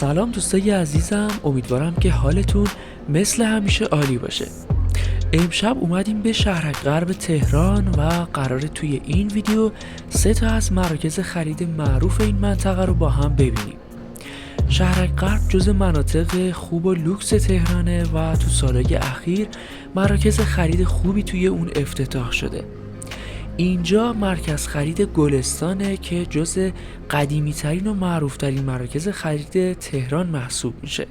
سلام دوستای عزیزم، امیدوارم که حالتون مثل همیشه عالی باشه. امشب اومدیم به شهرک غرب تهران و قراره توی این ویدیو 3 تا از مراکز خرید معروف این منطقه رو با هم ببینیم. شهرک غرب جز مناطق خوب و لوکس تهرانه و تو سالهای اخیر مراکز خرید خوبی توی اون افتتاح شده. اینجا مرکز خرید گلستانه که جز قدیمی ترین و معروف ترین مراکز خرید تهران محسوب میشه.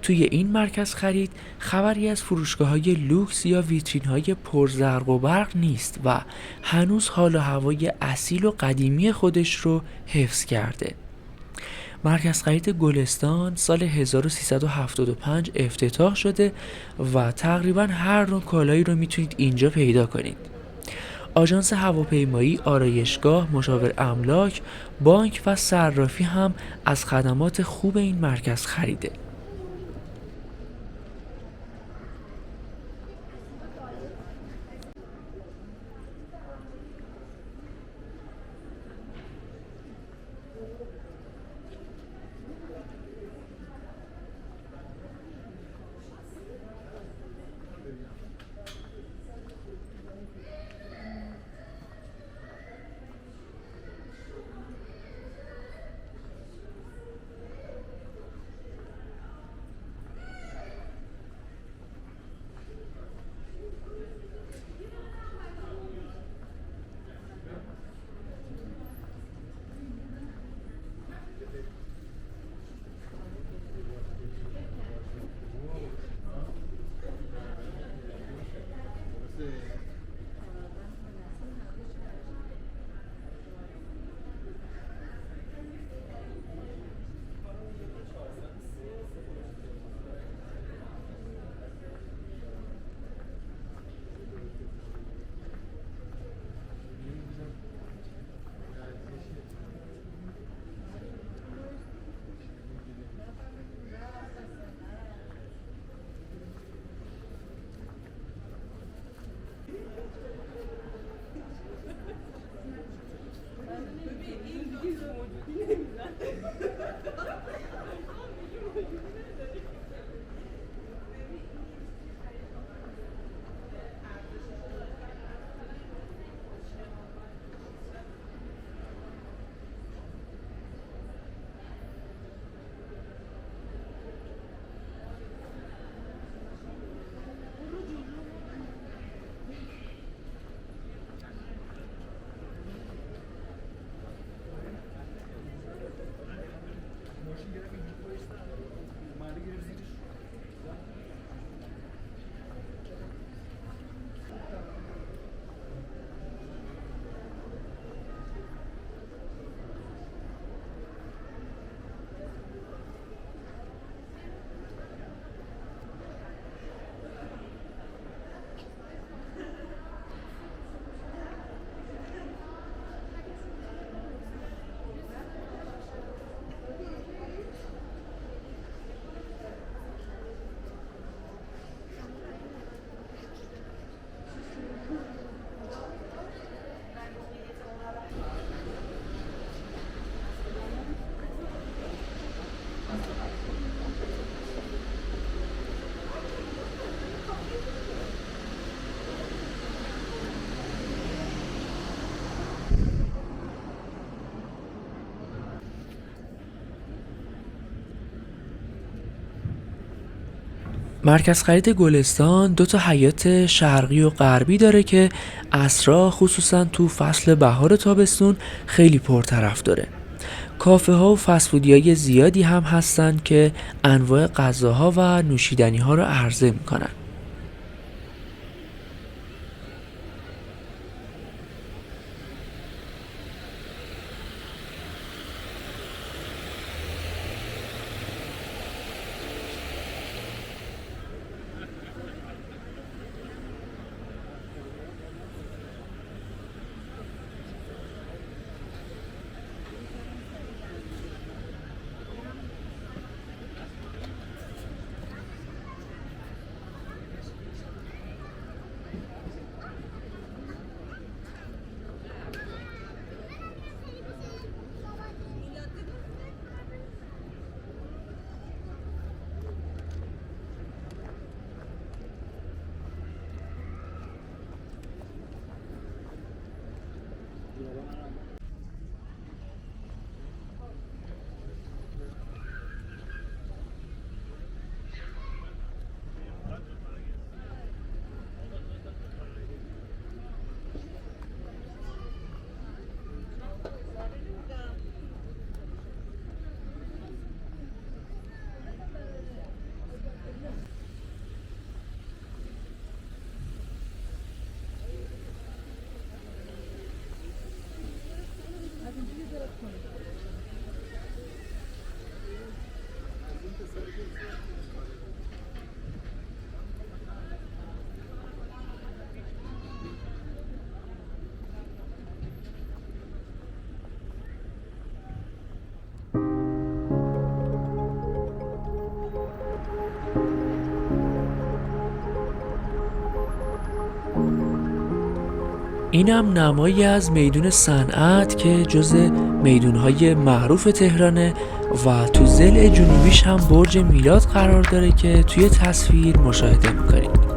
توی این مرکز خرید خبری از فروشگاه های لوکس یا ویترین های پرزرق و برق نیست و هنوز حال و هوای اصیل و قدیمی خودش رو حفظ کرده. مرکز خرید گلستان سال 1375 افتتاح شده و تقریبا هر نوع کالایی رو میتونید اینجا پیدا کنید. آژانس هواپیمایی، آرایشگاه، مشاور املاک، بانک و صرافی هم از خدمات خوب این مرکز خریده. مرکز خرید گلستان 2 تا حیاط شرقی و غربی داره که عصرها خصوصا تو فصل بهار و تابستون خیلی پرطرف داره. کافه ها و فسفودی های زیادی هم هستن که انواع غذاها و نوشیدنی ها رو عرضه میکنن. اینم نمایی از میدون صنعت که جز میدونهای معروف تهرانه و تو ضلع جنوبیش هم برج میلاد قرار داره که توی تصویر مشاهده میکنید.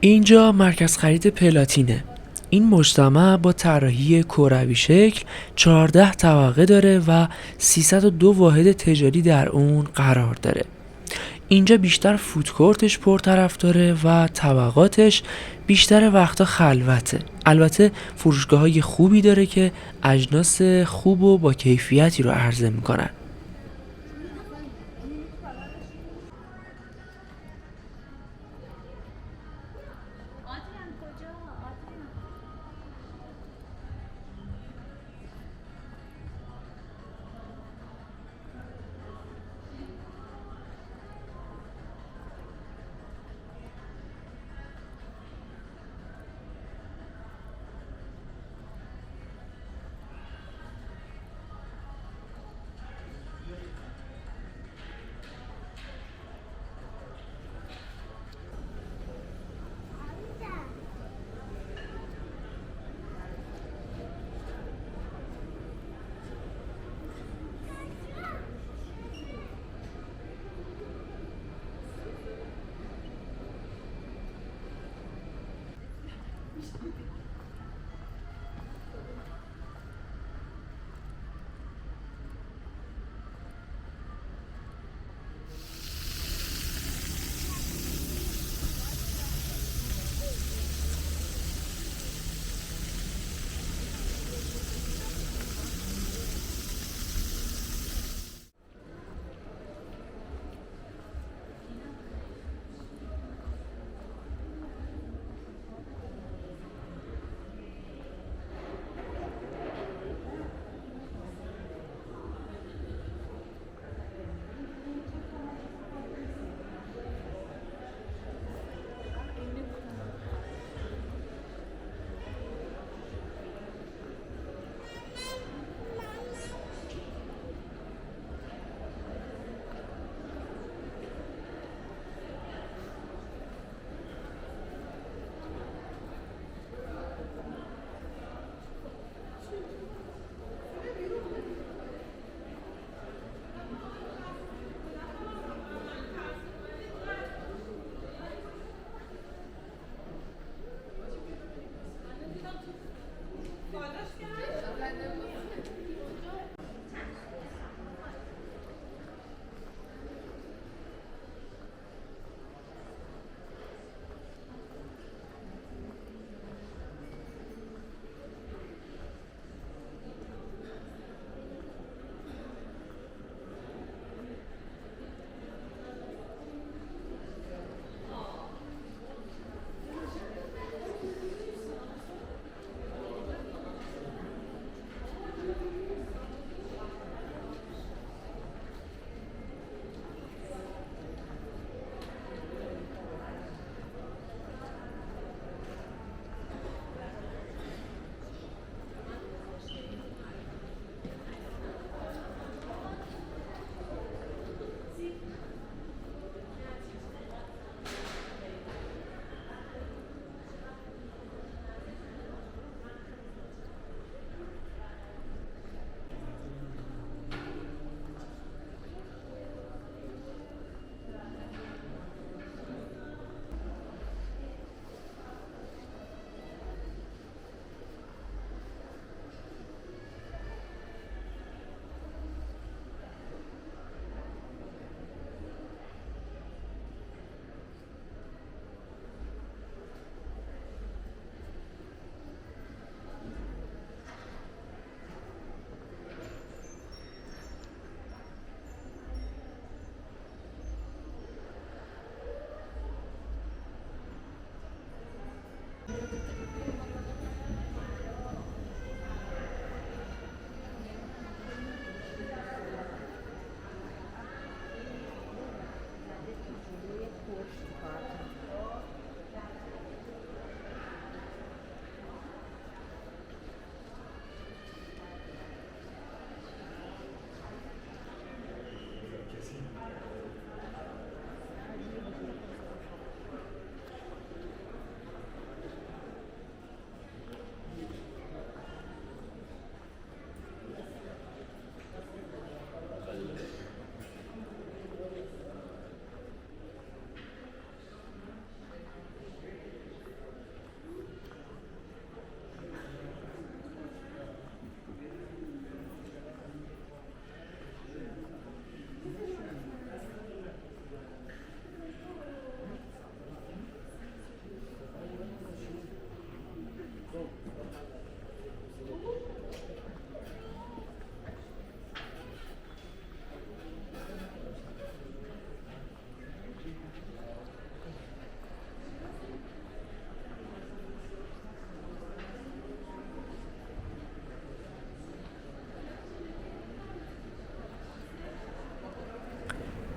اینجا مرکز خرید پلاتینه. این مجتمع با طراحی کروی شکل 14 طبقه داره و 302 واحد تجاری در اون قرار داره. اینجا بیشتر فودکورتش پرطرفداره و طبقاتش بیشتر وقتا خلوته. البته فروشگاه‌های خوبی داره که اجناس خوب و با کیفیتی رو عرضه میکنن.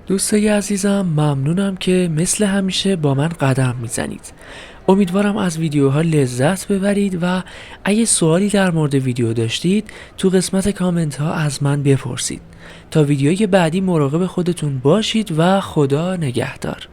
دوستای عزیزم، ممنونم که مثل همیشه با من قدم میزنید. امیدوارم از ویدیوها لذت ببرید و اگه سوالی در مورد ویدیو داشتید تو قسمت کامنت ها از من بپرسید. تا ویدیوی بعدی مراقب خودتون باشید و خدا نگهدار.